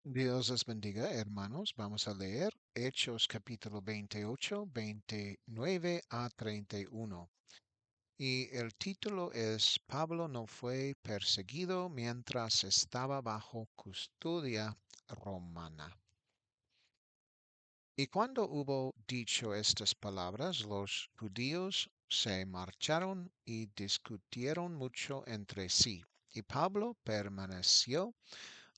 Dios les bendiga, hermanos. Vamos a leer Hechos capítulo 28, 29 a 31. Y el título es Pablo no fue perseguido mientras estaba bajo custodia romana. Y cuando hubo dicho estas palabras, los judíos se marcharon y discutieron mucho entre sí. Y Pablo permaneció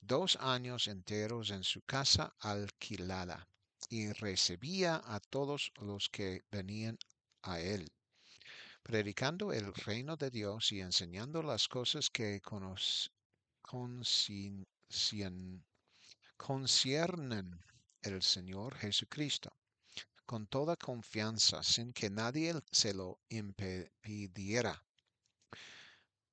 2 años enteros en su casa alquilada y recibía a todos los que venían a él, predicando el reino de Dios y enseñando las cosas que conciernen el Señor Jesucristo, con toda confianza, sin que nadie se lo impidiera.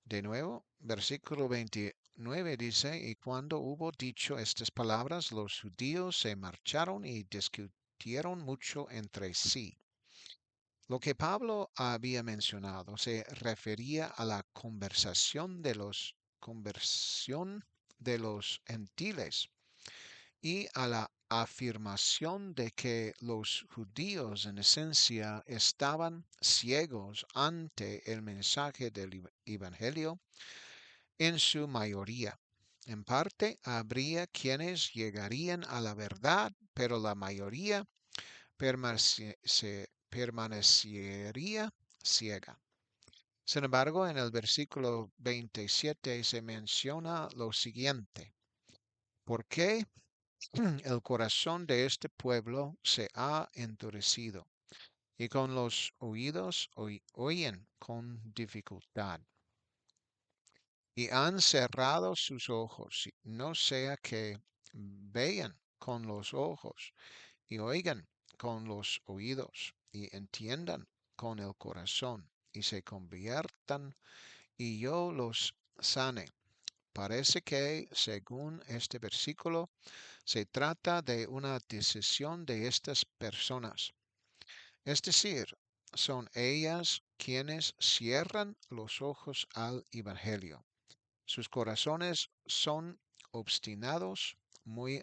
De nuevo, versículo 29 dice, y cuando hubo dicho estas palabras, los judíos se marcharon y discutieron mucho entre sí. Lo que Pablo había mencionado se refería a la conversión de los gentiles y a la afirmación de que los judíos en esencia estaban ciegos ante el mensaje del Evangelio en su mayoría. En parte habría quienes llegarían a la verdad, pero la mayoría permanecería ciega. Sin embargo, en el versículo 27 se menciona lo siguiente: ¿por qué el corazón de este pueblo se ha endurecido y con los oídos oyen con dificultad? Y han cerrado sus ojos, no sea que vean con los ojos y oigan con los oídos y entiendan con el corazón y se conviertan y yo los sane. Parece que, según este versículo, se trata de una decisión de estas personas. Es decir, son ellas quienes cierran los ojos al Evangelio. Sus corazones son obstinados, muy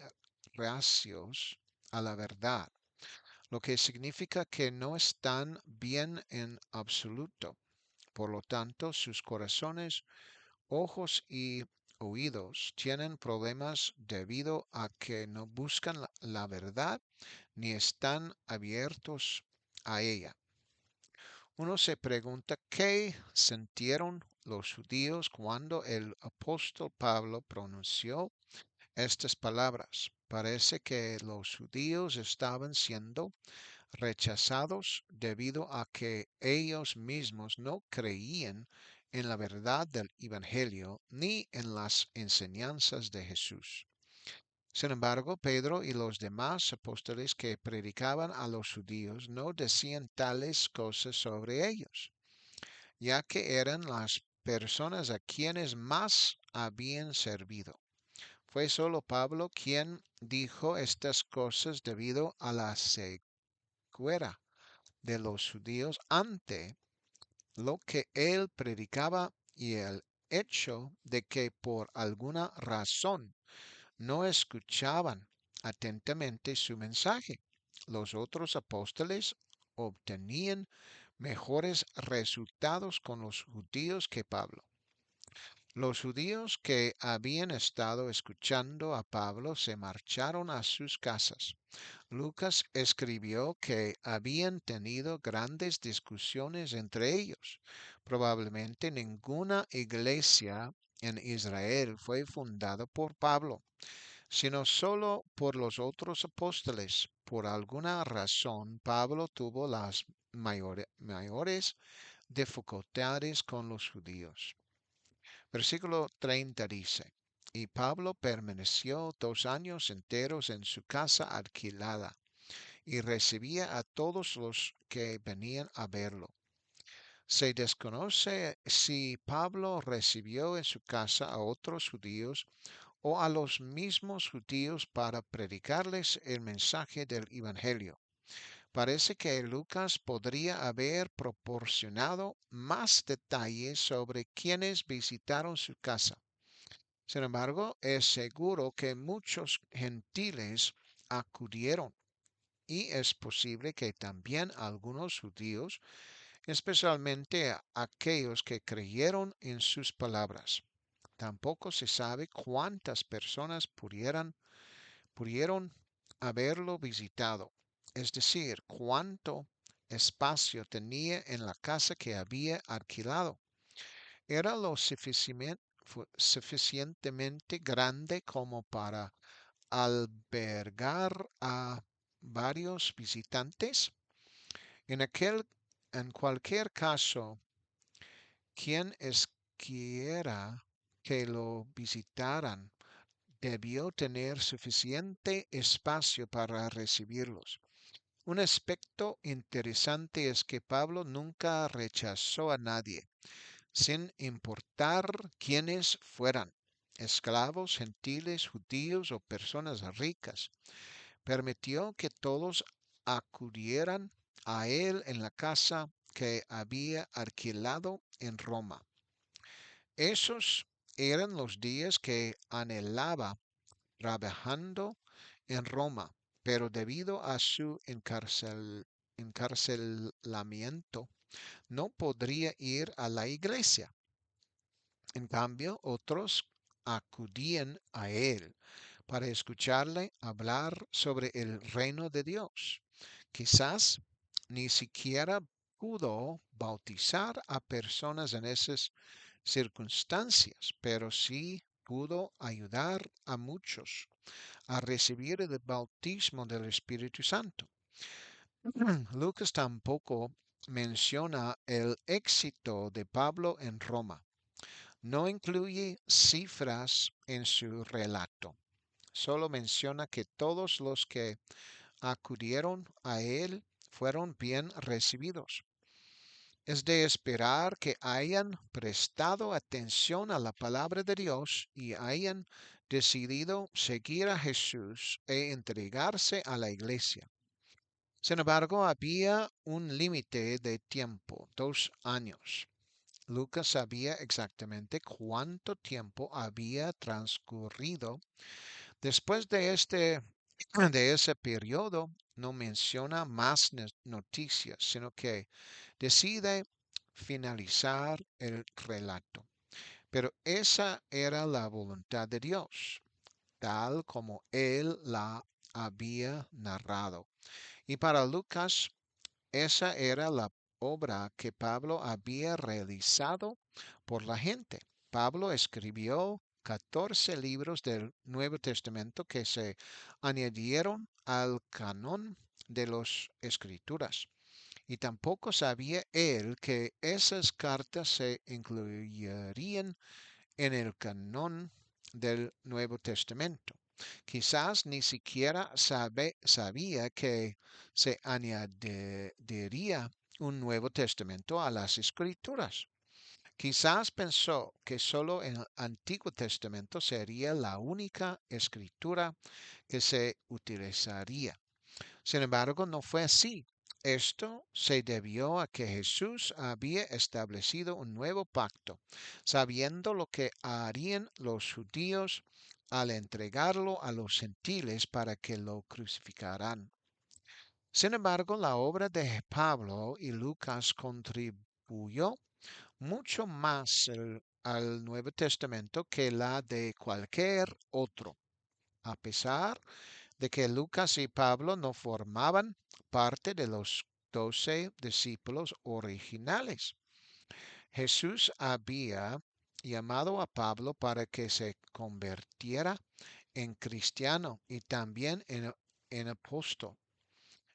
reacios a la verdad, lo que significa que no están bien en absoluto. Por lo tanto, sus corazones, ojos y oídos tienen problemas debido a que no buscan la verdad ni están abiertos a ella. Uno se pregunta qué sintieron los judíos cuando el apóstol Pablo pronunció estas palabras. Parece que los judíos estaban siendo rechazados debido a que ellos mismos no creían en la verdad del Evangelio ni en las enseñanzas de Jesús. Sin embargo, Pedro y los demás apóstoles que predicaban a los judíos no decían tales cosas sobre ellos, ya que eran las personas a quienes más habían servido. Fue solo Pablo quien dijo estas cosas debido a la ceguera de los judíos ante lo que él predicaba y el hecho de que por alguna razón no escuchaban atentamente su mensaje. Los otros apóstoles obtenían mejores resultados con los judíos que Pablo. Los judíos que habían estado escuchando a Pablo se marcharon a sus casas. Lucas escribió que habían tenido grandes discusiones entre ellos. Probablemente ninguna iglesia en Israel fue fundada por Pablo, sino solo por los otros apóstoles. Por alguna razón, Pablo tuvo las mayores dificultades con los judíos. Versículo 30 dice, y Pablo permaneció 2 años enteros en su casa alquilada y recibía a todos los que venían a verlo. Se desconoce si Pablo recibió en su casa a otros judíos o a los mismos judíos para predicarles el mensaje del Evangelio. Parece que Lucas podría haber proporcionado más detalles sobre quienes visitaron su casa. Sin embargo, es seguro que muchos gentiles acudieron y es posible que también algunos judíos, especialmente aquellos que creyeron en sus palabras. Tampoco se sabe cuántas personas pudieron haberlo visitado, es decir, cuánto espacio tenía en la casa que había alquilado. Era lo suficientemente grande como para albergar a varios visitantes. En en cualquier caso, quien quiera que lo visitaran debió tener suficiente espacio para recibirlos. Un aspecto interesante es que Pablo nunca rechazó a nadie, sin importar quiénes fueran, esclavos, gentiles, judíos o personas ricas. Permitió que todos acudieran a él en la casa que había alquilado en Roma. Esos eran los días que anhelaba trabajando en Roma, pero debido a su encarcelamiento no podría ir a la iglesia. En cambio, otros acudían a él para escucharle hablar sobre el reino de Dios. Quizás ni siquiera pudo bautizar a personas en esas circunstancias, pero sí pudo ayudar a muchos a recibir el bautismo del Espíritu Santo. Lucas tampoco menciona el éxito de Pablo en Roma. No incluye cifras en su relato. Solo menciona que todos los que acudieron a él fueron bien recibidos. Es de esperar que hayan prestado atención a la palabra de Dios y hayan decidido seguir a Jesús e entregarse a la iglesia. Sin embargo, había un límite de tiempo, 2 años. Lucas sabía exactamente cuánto tiempo había transcurrido. Después de de ese periodo, no menciona más noticias, sino que decide finalizar el relato. Pero esa era la voluntad de Dios, tal como él la había narrado. Y para Lucas, esa era la obra que Pablo había realizado por la gente. Pablo escribió 14 libros del Nuevo Testamento que se añadieron al canon de las Escrituras. Y tampoco sabía él que esas cartas se incluirían en el canon del Nuevo Testamento. Quizás ni siquiera sabía que se añadiría un Nuevo Testamento a las Escrituras. Quizás pensó que solo el Antiguo Testamento sería la única escritura que se utilizaría. Sin embargo, no fue así. Esto se debió a que Jesús había establecido un nuevo pacto, sabiendo lo que harían los judíos al entregarlo a los gentiles para que lo crucificaran. Sin embargo, la obra de Pablo y Lucas contribuyó mucho más al Nuevo Testamento que la de cualquier otro. A pesar de que Lucas y Pablo no formaban parte de los 12 discípulos originales. Jesús había llamado a Pablo para que se convirtiera en cristiano y también en apóstol.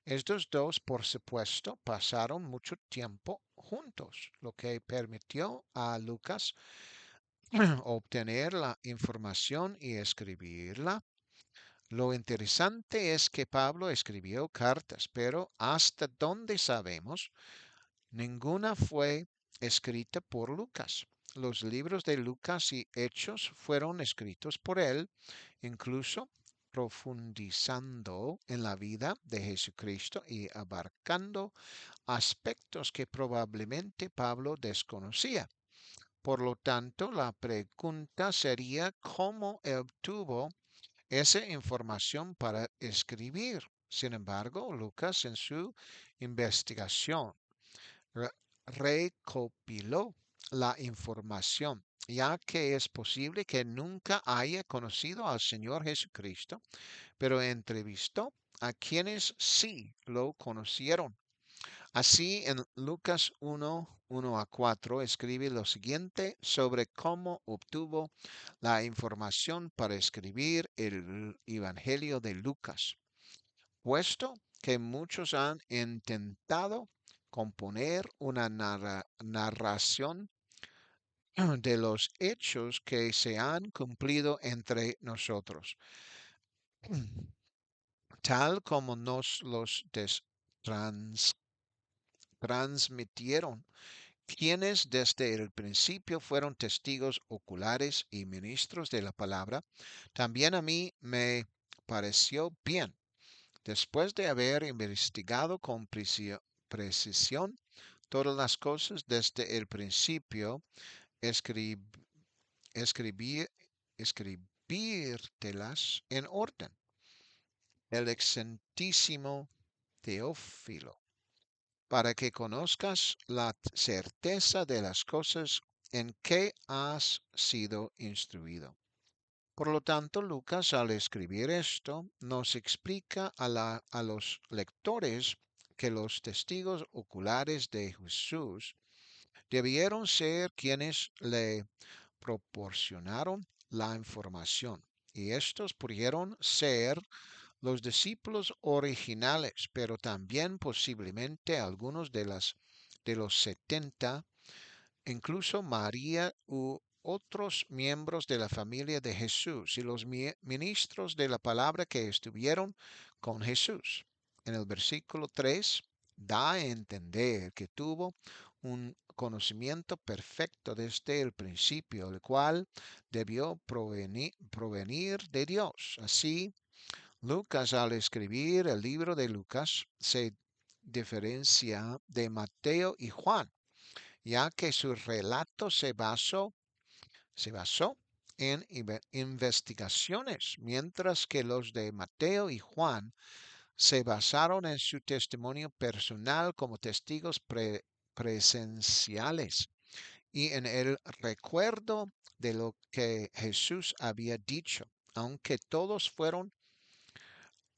Estos dos, por supuesto, pasaron mucho tiempo juntos, lo que permitió a Lucas obtener la información y escribirla. Lo interesante es que Pablo escribió cartas, pero hasta donde sabemos, ninguna fue escrita por Lucas. Los libros de Lucas y Hechos fueron escritos por él, incluso profundizando en la vida de Jesucristo y abarcando aspectos que probablemente Pablo desconocía. Por lo tanto, la pregunta sería cómo obtuvo esa información para escribir. Sin embargo, Lucas en su investigación re- recopiló la información, ya que es posible que nunca haya conocido al Señor Jesucristo, pero entrevistó a quienes sí lo conocieron. Así en Lucas 1, 1 a 4 escribe lo siguiente sobre cómo obtuvo la información para escribir el Evangelio de Lucas. Puesto que muchos han intentado componer una narración de los hechos que se han cumplido entre nosotros, tal como nos los transmitieron quienes desde el principio fueron testigos oculares y ministros de la palabra. También a mí me pareció bien, después de haber investigado con precisión todas las cosas desde el principio, escrib- escribir, escribírtelas en orden. El excelentísimo Teófilo, para que conozcas la certeza de las cosas en que has sido instruido. Por lo tanto, Lucas, al escribir esto, nos explica a los lectores que los testigos oculares de Jesús debieron ser quienes le proporcionaron la información, y estos pudieron ser los discípulos originales, pero también posiblemente algunos de los 70, incluso María u otros miembros de la familia de Jesús y los ministros de la palabra que estuvieron con Jesús. En el versículo 3 da a entender que tuvo un conocimiento perfecto desde el principio, el cual debió provenir de Dios. Así, Lucas, al escribir el libro de Lucas, se diferencia de Mateo y Juan, ya que su relato se basó en investigaciones, mientras que los de Mateo y Juan se basaron en su testimonio personal como testigos presenciales y en el recuerdo de lo que Jesús había dicho, aunque todos fueron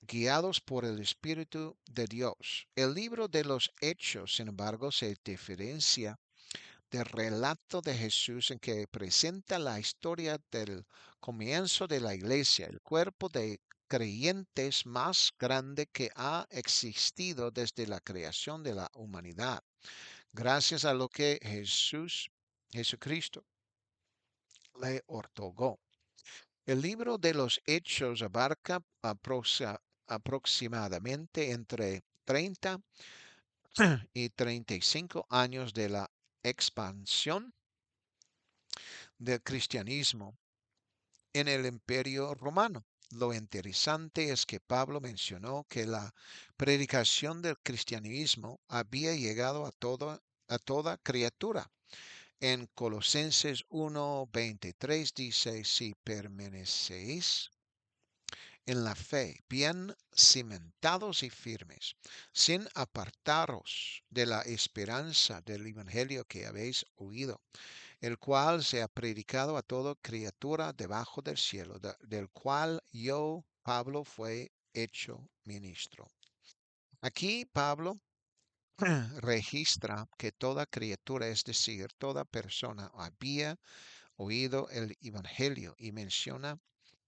guiados por el Espíritu de Dios. El libro de los Hechos, sin embargo, se diferencia del relato de Jesús en que presenta la historia del comienzo de la iglesia, el cuerpo de creyentes más grande que ha existido desde la creación de la humanidad, gracias a lo que Jesucristo le otorgó. El libro de los Hechos abarca aproximadamente entre 30 y 35 años de la expansión del cristianismo en el Imperio Romano. Lo interesante es que Pablo mencionó que la predicación del cristianismo había llegado a toda criatura. En Colosenses 1:23 dice, si permanecéis en la fe, bien cimentados y firmes, sin apartaros de la esperanza del Evangelio que habéis oído, el cual se ha predicado a toda criatura debajo del cielo, del cual yo, Pablo, fue hecho ministro. Aquí Pablo registra que toda criatura, es decir, toda persona, había oído el Evangelio y menciona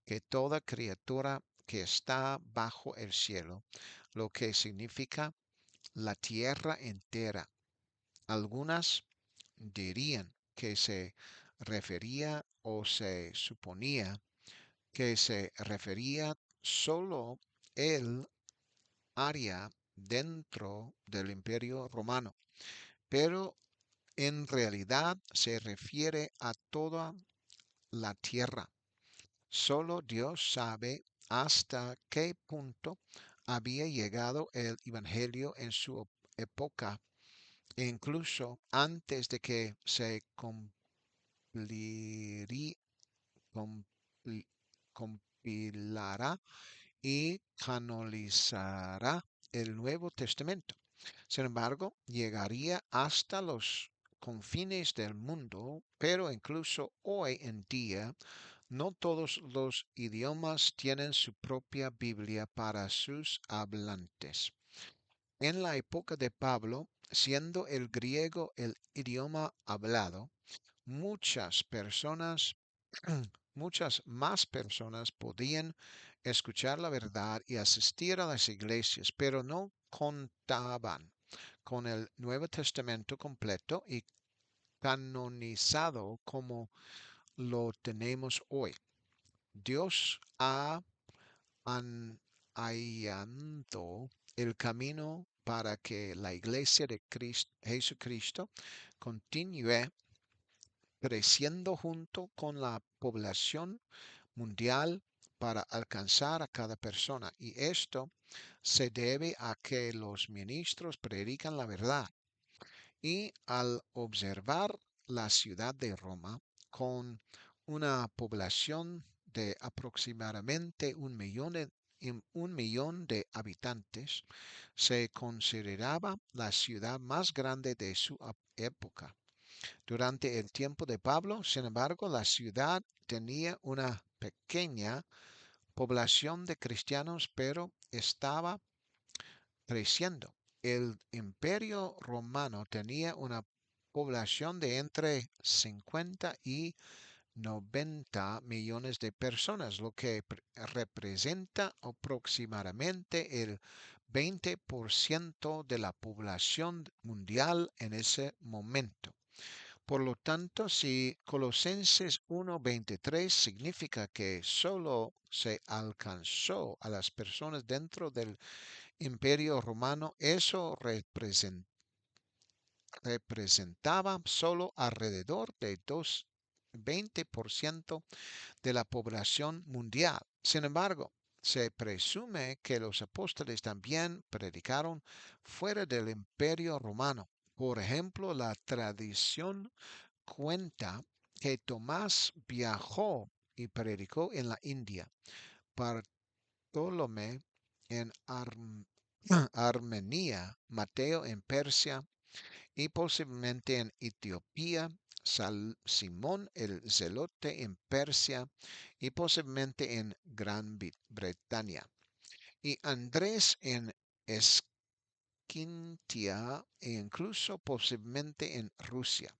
que toda criatura que está bajo el cielo, lo que significa la tierra entera. Algunas dirían que se refería o se suponía que se refería solo el área dentro del Imperio Romano, pero en realidad se refiere a toda la tierra. Solo Dios sabe hasta qué punto había llegado el Evangelio en su época e incluso antes de que se compli- compilará y canonizará el Nuevo Testamento. Sin embargo, llegaría hasta los confines del mundo, pero incluso hoy en día no todos los idiomas tienen su propia Biblia para sus hablantes. En la época de Pablo, siendo el griego el idioma hablado, muchas personas, muchas más personas podían escuchar la verdad y asistir a las iglesias, pero no contaban con el Nuevo Testamento completo y canonizado como lo tenemos hoy. Dios ha allanado el camino para que la iglesia de Jesucristo continúe creciendo junto con la población mundial para alcanzar a cada persona. Y esto se debe a que los ministros predican la verdad. Y al observar la ciudad de Roma con una población de aproximadamente un millón de habitantes, se consideraba la ciudad más grande de su época. Durante el tiempo de Pablo, sin embargo, la ciudad tenía una pequeña población de cristianos, pero estaba creciendo. El imperio romano tenía una población de entre 50 y 90 millones de personas, lo que representa aproximadamente el 20% de la población mundial en ese momento. Por lo tanto, si Colosenses 1:23 significa que solo se alcanzó a las personas dentro del Imperio Romano, eso representaba solo alrededor de 20% de la población mundial. Sin embargo, se presume que los apóstoles también predicaron fuera del Imperio Romano. Por ejemplo, la tradición cuenta que Tomás viajó y predicó en la India, Bartolomé en Armenia, Mateo en Persia y posiblemente en Etiopía, Simón el Zelote en Persia y posiblemente en Gran Bretaña, y Andrés en Esquintia e incluso posiblemente en Rusia.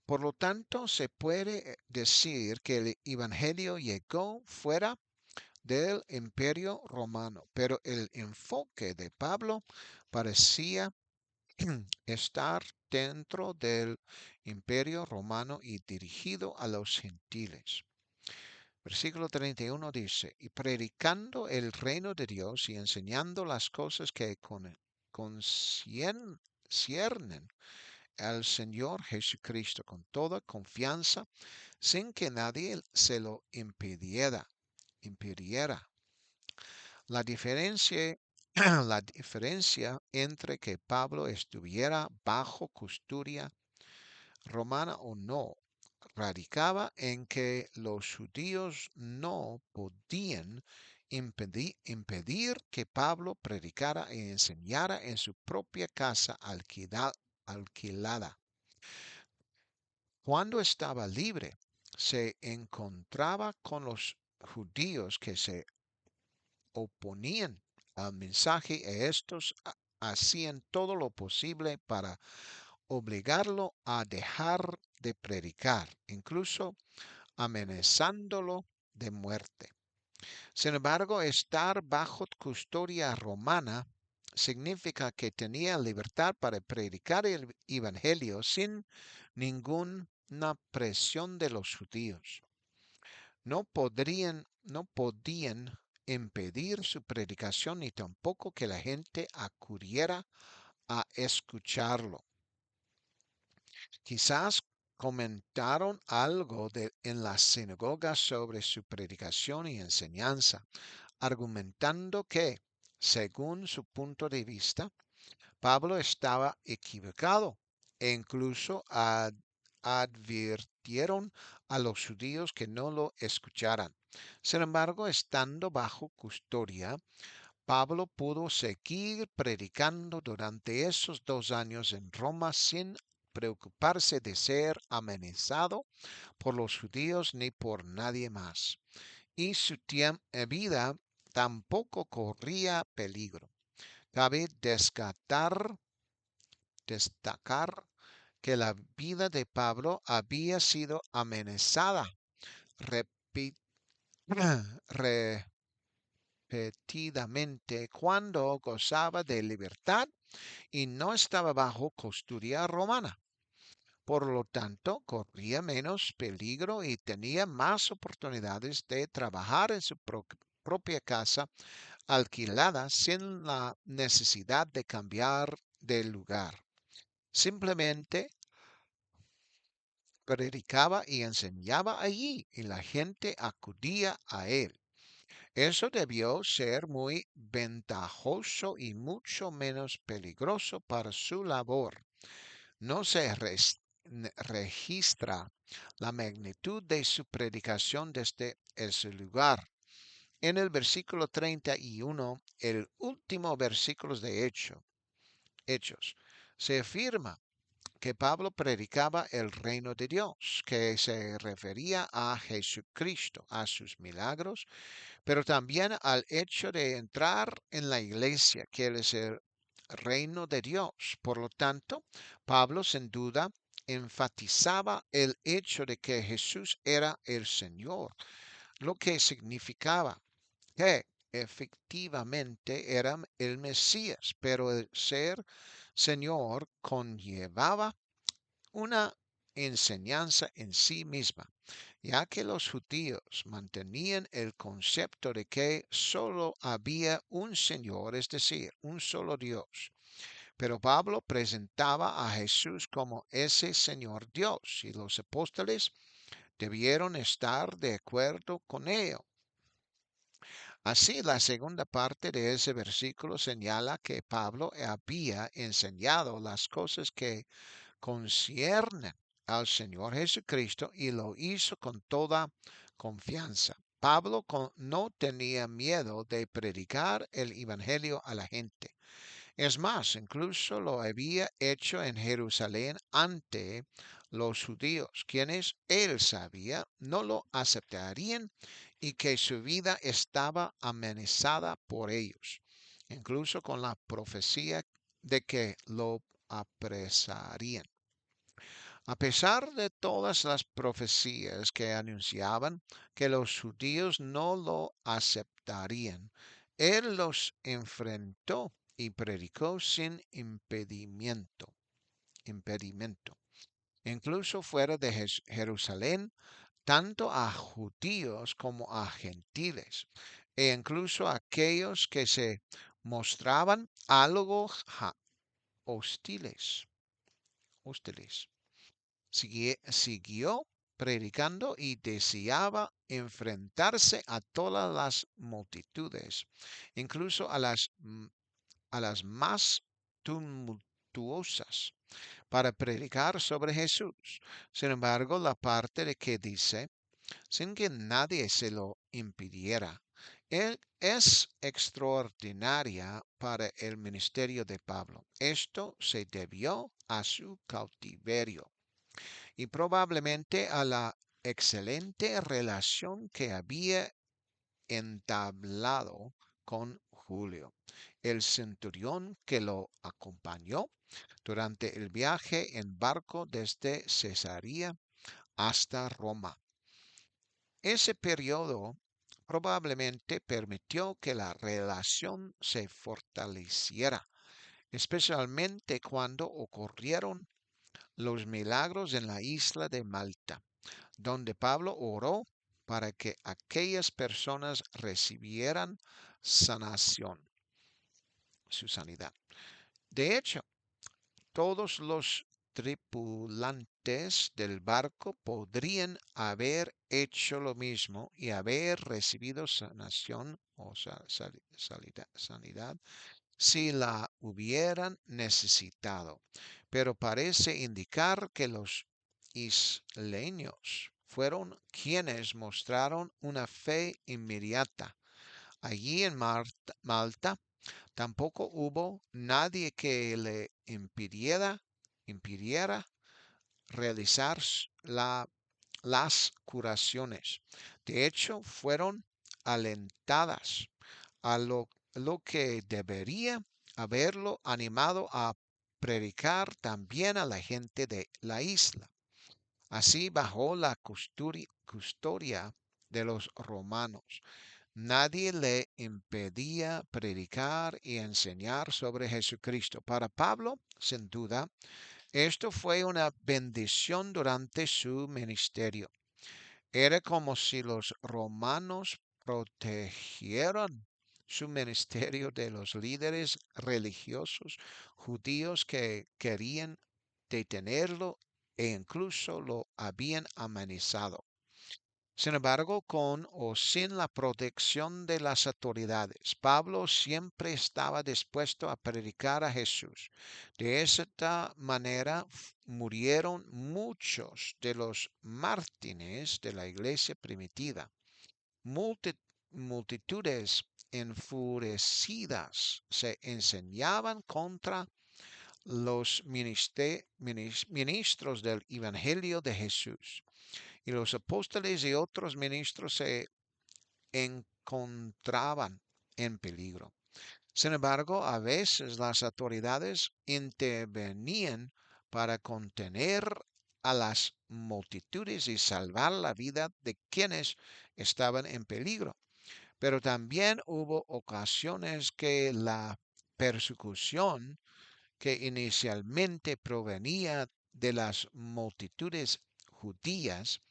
Por lo tanto, se puede decir que el Evangelio llegó fuera del Imperio Romano, pero el enfoque de Pablo parecía estar dentro del Imperio Romano y dirigido a los gentiles. Versículo 31 dice, y predicando el reino de Dios y enseñando las cosas que conciernen al Señor Jesucristo con toda confianza, sin que nadie se lo impidiera. La diferencia, la diferencia entre que Pablo estuviera bajo custodia romana o no radicaba en que los judíos no podían impedir que Pablo predicara y enseñara en su propia casa alquilada. Cuando estaba libre, se encontraba con los judíos que se oponían al mensaje y estos hacían todo lo posible para obligarlo a dejar de predicar, incluso amenazándolo de muerte. Sin embargo, estar bajo custodia romana significa que tenía libertad para predicar el evangelio sin ninguna presión de los judíos. No podían impedir su predicación ni tampoco que la gente acudiera a escucharlo. Quizás comentaron algo en la sinagoga sobre su predicación y enseñanza, argumentando que, según su punto de vista, Pablo estaba equivocado e incluso advirtieron advirtieron a los judíos que no lo escucharan. Sin embargo, estando bajo custodia, Pablo pudo seguir predicando durante esos 2 años en Roma sin preocuparse de ser amenazado por los judíos ni por nadie más. Y su vida tampoco corría peligro. Cabe destacar que la vida de Pablo había sido amenazada repi- repetidamente cuando gozaba de libertad y no estaba bajo custodia romana. Por lo tanto, corría menos peligro y tenía más oportunidades de trabajar en su propia casa alquilada sin la necesidad de cambiar de lugar. Simplemente predicaba y enseñaba allí y la gente acudía a él. Eso debió ser muy ventajoso y mucho menos peligroso para su labor. No se registra la magnitud de su predicación desde ese lugar. En el versículo 31, el último versículo de Hechos, se afirma que Pablo predicaba el reino de Dios, que se refería a Jesucristo, a sus milagros, pero también al hecho de entrar en la iglesia, que es el reino de Dios. Por lo tanto, Pablo sin duda enfatizaba el hecho de que Jesús era el Señor, lo que significaba que efectivamente era el Mesías, pero el ser Señor conllevaba una enseñanza en sí misma, ya que los judíos mantenían el concepto de que solo había un Señor, es decir, un solo Dios. Pero Pablo presentaba a Jesús como ese Señor Dios y los apóstoles debieron estar de acuerdo con ello. Así, la segunda parte de ese versículo señala que Pablo había enseñado las cosas que conciernen al Señor Jesucristo y lo hizo con toda confianza. Pablo no tenía miedo de predicar el Evangelio a la gente. Es más, incluso lo había hecho en Jerusalén ante los judíos, quienes él sabía no lo aceptarían y que su vida estaba amenazada por ellos, incluso con la profecía de que lo apresarían. A pesar de todas las profecías que anunciaban que los judíos no lo aceptarían, él los enfrentó y predicó sin impedimento, incluso fuera de Jerusalén, tanto a judíos como a gentiles, e incluso a aquellos que se mostraban algo hostiles. hostiles. Siguió predicando y deseaba enfrentarse a todas las multitudes, incluso a las más tumultuosas, para predicar sobre Jesús. Sin embargo, la parte de que dice, sin que nadie se lo impidiera, es extraordinaria para el ministerio de Pablo. Esto se debió a su cautiverio y probablemente a la excelente relación que había entablado con Julio, el centurión que lo acompañó durante el viaje en barco desde Cesarea hasta Roma. Ese periodo probablemente permitió que la relación se fortaleciera, especialmente cuando ocurrieron los milagros en la isla de Malta, donde Pablo oró para que aquellas personas recibieran sanación, su sanidad. De hecho, todos los tripulantes del barco podrían haber hecho lo mismo y haber recibido sanación o sanidad si la hubieran necesitado. Pero parece indicar que los isleños fueron quienes mostraron una fe inmediata. Allí en Malta tampoco hubo nadie que le impidiera realizar las curaciones. De hecho, fueron alentadas a lo que debería haberlo animado a predicar también a la gente de la isla. Así, bajo la custodia de los romanos, nadie le impedía predicar y enseñar sobre Jesucristo. Para Pablo, sin duda, esto fue una bendición durante su ministerio. Era como si los romanos protegieran su ministerio de los líderes religiosos judíos que querían detenerlo e incluso lo habían amenazado. Sin embargo, con o sin la protección de las autoridades, Pablo siempre estaba dispuesto a predicar a Jesús. De esta manera murieron muchos de los mártires de la iglesia primitiva. Multitudes enfurecidas se enseñaban contra los ministros del Evangelio de Jesús, y los apóstoles y otros ministros se encontraban en peligro. Sin embargo, a veces las autoridades intervenían para contener a las multitudes y salvar la vida de quienes estaban en peligro. Pero también hubo ocasiones que la persecución, que inicialmente provenía de las multitudes judías,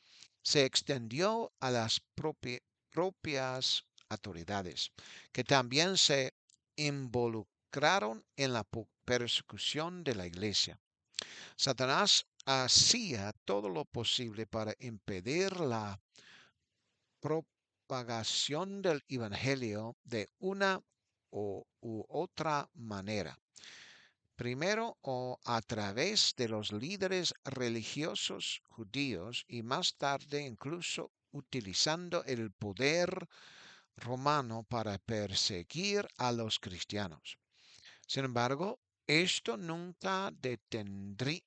se extendió a las propias autoridades, que también se involucraron en la persecución de la iglesia. Satanás hacía todo lo posible para impedir la propagación del evangelio de una u otra manera. Primero o a través de los líderes religiosos judíos y más tarde incluso utilizando el poder romano para perseguir a los cristianos. Sin embargo, esto nunca detendría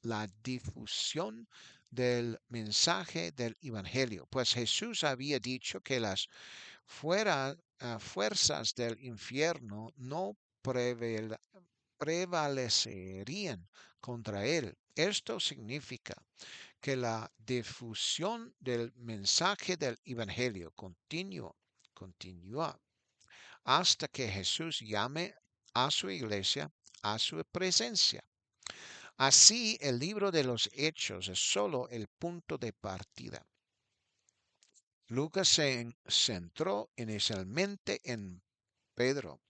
la difusión del mensaje del Evangelio, pues Jesús había dicho que las fuerzas del infierno no prevalecerían contra él. Esto significa que la difusión del mensaje del Evangelio continúa hasta que Jesús llame a su iglesia a su presencia. Así, el libro de los Hechos es solo el punto de partida. Lucas se centró inicialmente en Pedro,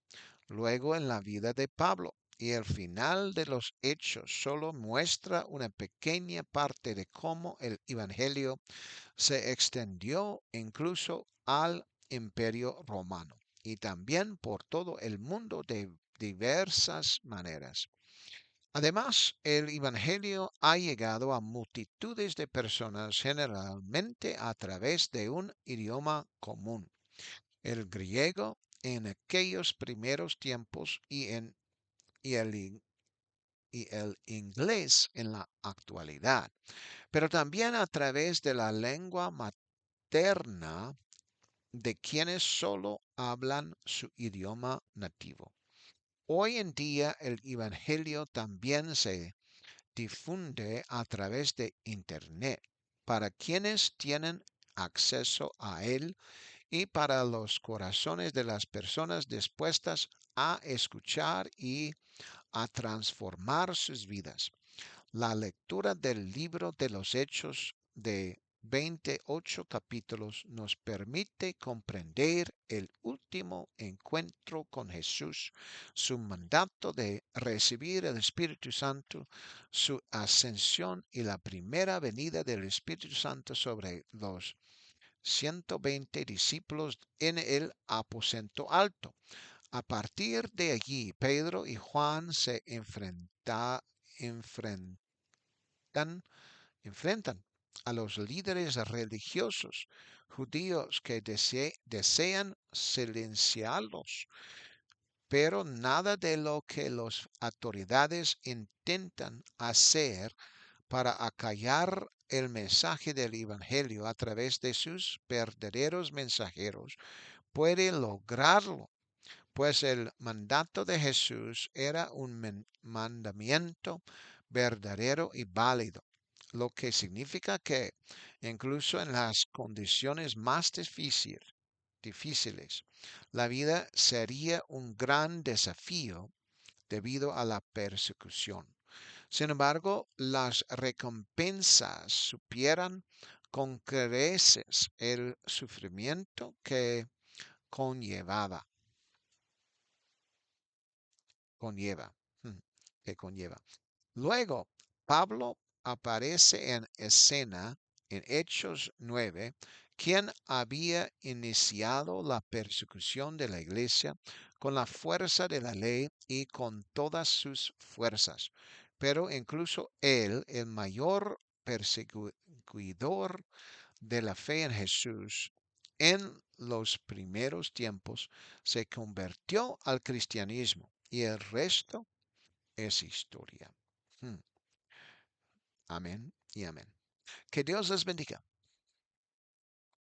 luego en la vida de Pablo, y el final de los Hechos solo muestra una pequeña parte de cómo el Evangelio se extendió incluso al Imperio Romano y también por todo el mundo de diversas maneras. Además, el Evangelio ha llegado a multitudes de personas generalmente a través de un idioma común, el griego en aquellos primeros tiempos y el inglés en la actualidad, pero también a través de la lengua materna de quienes solo hablan su idioma nativo. Hoy en día el Evangelio también se difunde a través de Internet para quienes tienen acceso a él y para los corazones de las personas dispuestas a escuchar y a transformar sus vidas. La lectura del libro de los Hechos de 28 capítulos nos permite comprender el último encuentro con Jesús, su mandato de recibir el Espíritu Santo, su ascensión y la primera venida del Espíritu Santo sobre los 120 discípulos en el aposento alto. A partir de allí, Pedro y Juan se enfrentan a los líderes religiosos judíos que desean silenciarlos, pero nada de lo que las autoridades intentan hacer para acallar el mensaje del Evangelio a través de sus verdaderos mensajeros puede lograrlo, pues el mandato de Jesús era un mandamiento verdadero y válido, lo que significa que incluso en las condiciones más difíciles, la vida sería un gran desafío debido a la persecución. Sin embargo, las recompensas supieran con creces el sufrimiento conllevaba, conlleva, mm, que conlleva. Luego, Pablo aparece en escena en Hechos 9, quien había iniciado la persecución de la iglesia con la fuerza de la ley y con todas sus fuerzas. Pero incluso él, el mayor perseguidor de la fe en Jesús, en los primeros tiempos, se convirtió al cristianismo y el resto es historia. Hmm. Amén y amén. Que Dios les bendiga.